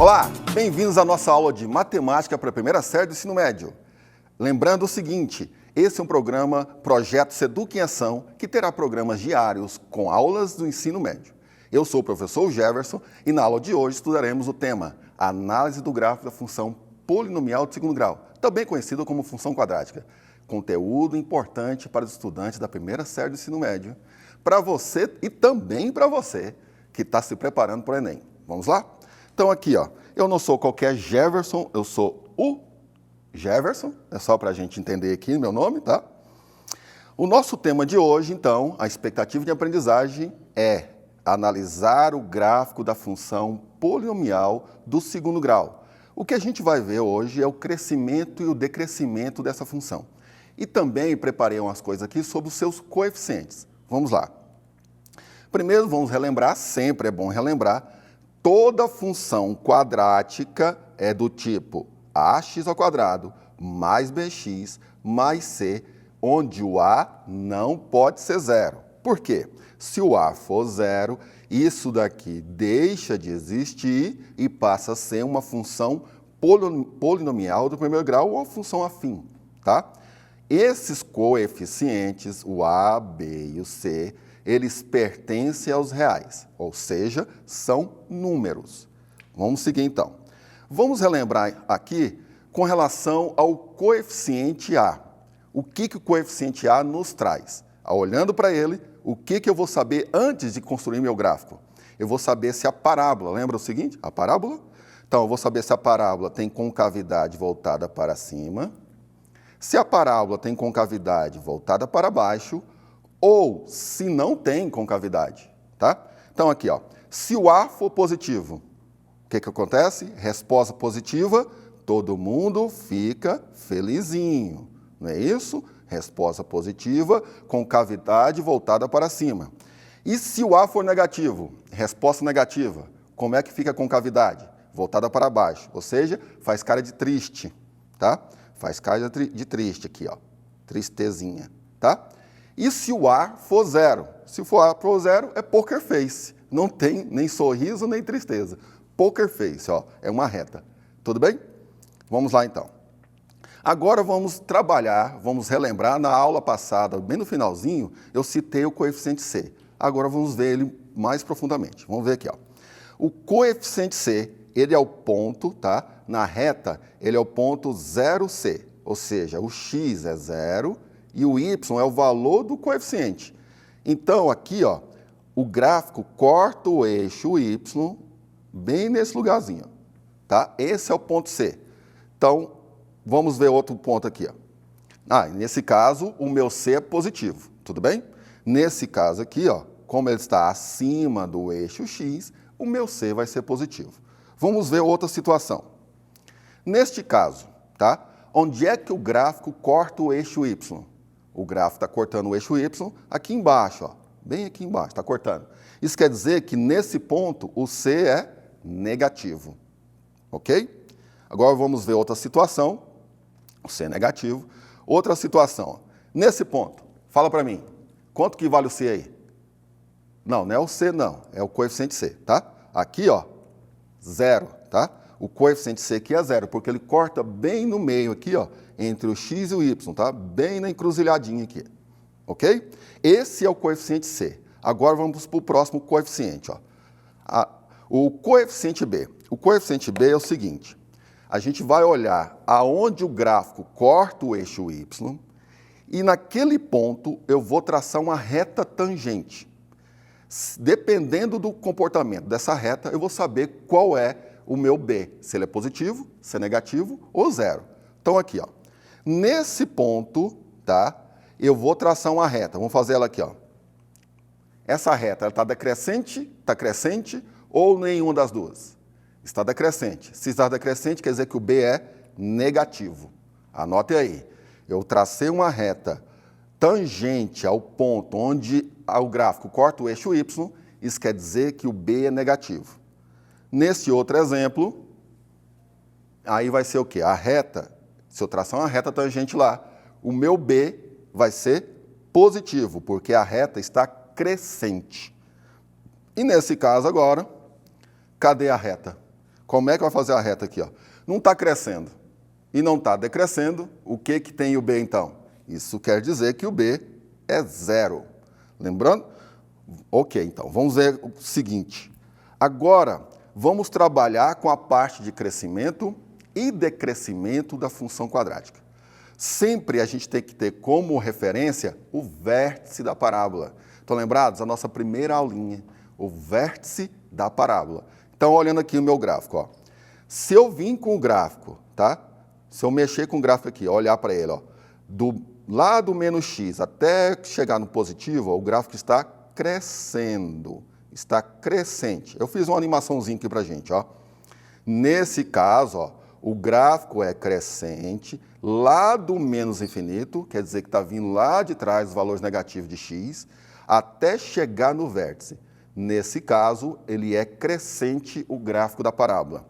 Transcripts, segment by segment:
Olá, bem-vindos à nossa aula de matemática para a primeira série do ensino médio. Lembrando o seguinte, esse é um programa Projeto Seduc em Ação, que terá programas diários com aulas do ensino médio. Eu sou o professor Jefferson e na aula de hoje estudaremos o tema Análise do gráfico da função polinomial de segundo grau, também conhecida como função quadrática. Conteúdo importante para os estudantes da primeira série do ensino médio, para você e também para você que está se preparando para o Enem. Vamos lá? Então aqui, ó, eu não sou qualquer Jefferson, eu sou o Jefferson, é só para a gente entender aqui meu nome, tá? O nosso tema de hoje, então, a expectativa de aprendizagem é analisar o gráfico da função polinomial do segundo grau. O que a gente vai ver hoje é o crescimento e o decrescimento dessa função. E também preparei umas coisas aqui sobre os seus coeficientes. Vamos lá. Primeiro, vamos relembrar, sempre é bom relembrar, toda função quadrática é do tipo ax ao quadrado mais bx mais c, onde o a não pode ser zero. Por quê? Se o a for zero, isso daqui deixa de existir e passa a ser uma função polinomial do primeiro grau ou uma função afim, tá? Esses coeficientes, o a, b e o c, eles pertencem aos reais, ou seja, são números. Vamos seguir então. Vamos relembrar aqui com relação ao coeficiente A. O que o coeficiente A nos traz? Olhando para ele, o que eu vou saber antes de construir meu gráfico? Eu vou saber se a parábola, lembra o seguinte? A parábola? Então, eu vou saber se a parábola tem concavidade voltada para cima, se a parábola tem concavidade voltada para baixo, ou se não tem concavidade, tá? Então aqui, ó, se o A for positivo, o que acontece? Resposta positiva, todo mundo fica felizinho, não é isso? Resposta positiva, concavidade voltada para cima. E se o A for negativo, resposta negativa, como é que fica a concavidade? Voltada para baixo, ou seja, faz cara de triste, tá? Faz cara de triste aqui, ó, tristezinha, tá? E se o A for zero? Se o A for zero, é poker face. Não tem nem sorriso, nem tristeza. Poker face, ó, é uma reta. Tudo bem? Vamos lá, então. Agora vamos trabalhar, vamos relembrar. Na aula passada, bem no finalzinho, eu citei o coeficiente C. Agora vamos ver ele mais profundamente. Vamos ver aqui, ó. O coeficiente C, ele é o ponto, tá? Na reta, ele é o ponto 0C. Ou seja, o x é 0 e o y é o valor do coeficiente. Então, aqui, ó, o gráfico corta o eixo y bem nesse lugarzinho, tá? Esse é o ponto C. Então, vamos ver outro ponto aqui, ó. Nesse caso, o meu C é positivo, tudo bem? Nesse caso aqui, ó, como ele está acima do eixo x, o meu C vai ser positivo. Vamos ver outra situação. Neste caso, tá? Onde é que o gráfico corta o eixo y? O gráfico está cortando o eixo y aqui embaixo, ó, bem aqui embaixo, está cortando. Isso quer dizer que nesse ponto o C é negativo, ok? Agora vamos ver outra situação, o C é negativo. Outra situação, ó. Nesse ponto, fala para mim, quanto que vale o C aí? Não, não é o C não, é o coeficiente C, tá? Aqui, ó, zero, tá? O coeficiente C aqui é zero, porque ele corta bem no meio aqui, ó, entre o x e o y, tá? Bem na encruzilhadinha aqui, ok? Esse é o coeficiente C. Agora vamos para o próximo coeficiente, ó. O coeficiente B. O coeficiente B é o seguinte, a gente vai olhar aonde o gráfico corta o eixo y e naquele ponto eu vou traçar uma reta tangente. Dependendo do comportamento dessa reta, eu vou saber qual é o meu B, se ele é positivo, se é negativo ou zero. Então aqui, ó, nesse ponto, tá, eu vou traçar uma reta. Vamos fazer ela aqui, ó. Essa reta, ela está crescente ou nenhuma das duas? Está decrescente. Se está decrescente, quer dizer que o B é negativo. Anote aí. Eu tracei uma reta tangente ao ponto onde o gráfico corta o eixo y, isso quer dizer que o B é negativo. Nesse outro exemplo, aí vai ser o quê? A reta, se eu traçar uma reta tangente lá, o meu B vai ser positivo, porque a reta está crescente. E nesse caso agora, cadê a reta? Como é que vai fazer a reta aqui? Ó? Não está crescendo e não está decrescendo. O que tem o B, então? Isso quer dizer que o B é 0. Lembrando? Ok, então, vamos ver o seguinte. Agora, vamos trabalhar com a parte de crescimento e decrescimento da função quadrática. Sempre a gente tem que ter como referência o vértice da parábola. Estão lembrados? A nossa primeira aulinha, o vértice da parábola. Então, olhando aqui o meu gráfico, ó. Se eu vim com o gráfico, tá? Se eu mexer com o gráfico aqui, olhar para ele, ó, lá do menos x até chegar no positivo, ó, o gráfico está crescendo, está crescente. Eu fiz uma animaçãozinha aqui para a gente, ó. Nesse caso, ó, o gráfico é crescente, lá do menos infinito, quer dizer que está vindo lá de trás os valores negativos de x, até chegar no vértice. Nesse caso, ele é crescente o gráfico da parábola.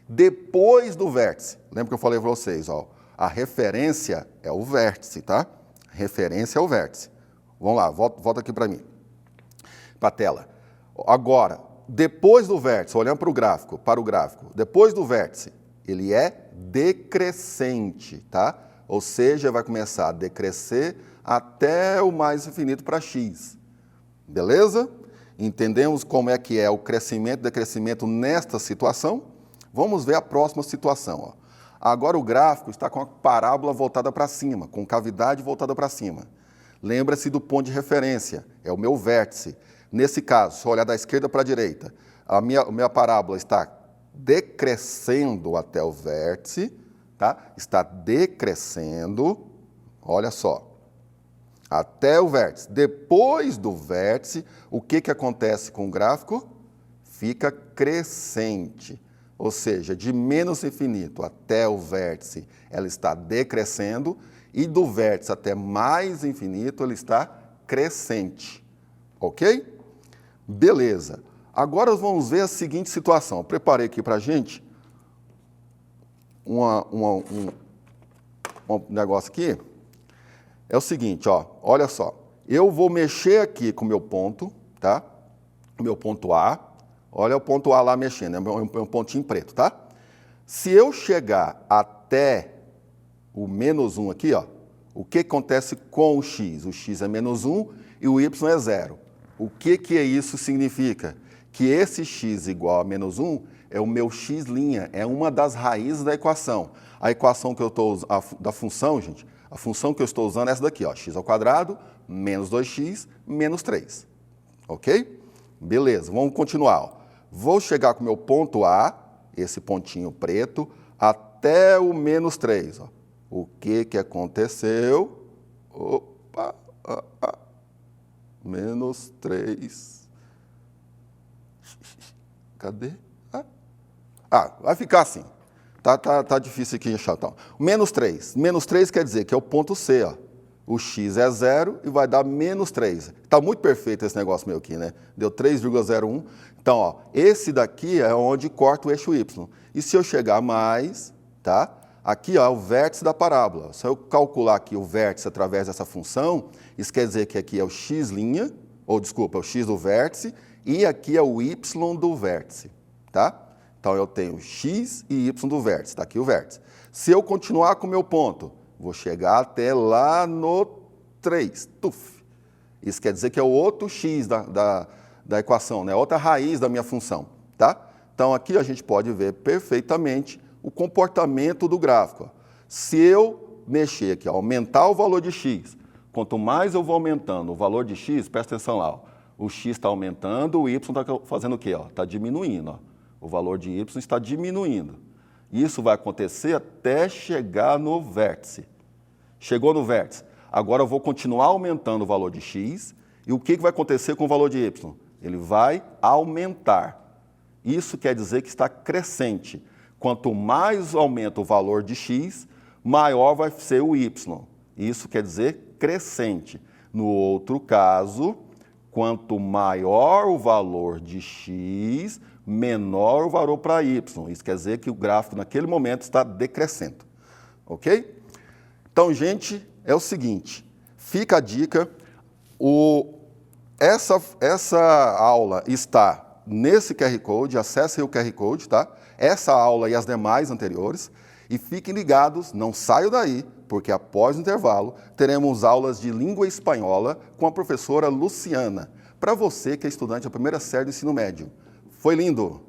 Depois do vértice, lembra que eu falei para vocês, ó, a referência é o vértice, tá? Referência é o vértice. Vamos lá, volta aqui para mim, para a tela. Agora, depois do vértice, olhando para o gráfico, depois do vértice, ele é decrescente, tá? Ou seja, vai começar a decrescer até o mais infinito para x. Beleza? Entendemos como é que é o crescimento e decrescimento nesta situação? Vamos ver a próxima situação. Ó. Agora o gráfico está com a parábola voltada para cima, com cavidade voltada para cima. Lembra-se do ponto de referência, é o meu vértice. Nesse caso, se eu olhar da esquerda para a direita, a minha parábola está decrescendo até o vértice, tá? Está decrescendo, olha só, até o vértice. Depois do vértice, o que acontece com o gráfico? Fica crescente, ou seja, de menos infinito até o vértice, ela está decrescendo, e do vértice até mais infinito, ele está crescente, ok? Beleza. Agora vamos ver a seguinte situação. Eu preparei aqui para a gente um negócio aqui. É o seguinte, ó, olha só. Eu vou mexer aqui com o meu ponto, tá? O meu ponto A. Olha o ponto A lá mexendo, é um pontinho preto, tá? Se eu chegar até o menos 1 aqui, ó, o que acontece com o x? O x é menos 1 e o y é 0. O que isso significa? Que esse x igual a menos 1 é o meu x', é uma das raízes da equação. A equação que eu estou usando, da função, gente, a função que eu estou usando é essa daqui, ó, x² menos 2x menos 3. Ok? Beleza, vamos continuar. Ó. Vou chegar com o meu ponto A, esse pontinho preto, até o menos 3. Ó. O que aconteceu? Opa, menos 3. Cadê? Vai ficar assim. Tá difícil aqui achar. Então. Menos 3. Menos 3 quer dizer que é o ponto C. Ó. O x é 0 e vai dar menos 3. Está muito perfeito esse negócio meu aqui, né? Deu 3,01. Então, ó, esse daqui é onde corta o eixo y. E se eu chegar mais, tá? Aqui ó, é o vértice da parábola. Se eu calcular aqui o vértice através dessa função, isso quer dizer que aqui é o x', ou desculpa, é o x do vértice, e aqui é o y do vértice, tá? Então, eu tenho x e y do vértice, está aqui o vértice. Se eu continuar com o meu ponto, vou chegar até lá no 3. Tuf. Isso quer dizer que é o outro x da equação, né? Outra raiz da minha função, tá? Então, aqui a gente pode ver perfeitamente o comportamento do gráfico. Ó. Se eu mexer aqui, ó, aumentar o valor de x, quanto mais eu vou aumentando o valor de x, presta atenção lá, ó, o x está aumentando, o y está fazendo o quê? Está diminuindo. Ó. O valor de y está diminuindo. Isso vai acontecer até chegar no vértice. Chegou no vértice. Agora eu vou continuar aumentando o valor de x. E o que vai acontecer com o valor de y? Ele vai aumentar. Isso quer dizer que está crescente. Quanto mais aumenta o valor de x, maior vai ser o y. Isso quer dizer crescente. No outro caso, quanto maior o valor de x, menor o valor para y. Isso quer dizer que o gráfico, naquele momento, está decrescendo. Ok? Então, gente, é o seguinte. Fica a dica. Essa aula está nesse QR Code, acesse o QR Code, tá? Essa aula e as demais anteriores. E fiquem ligados, não saiam daí, porque após o intervalo teremos aulas de língua espanhola com a professora Luciana, para você que é estudante da primeira série do ensino médio. Foi lindo!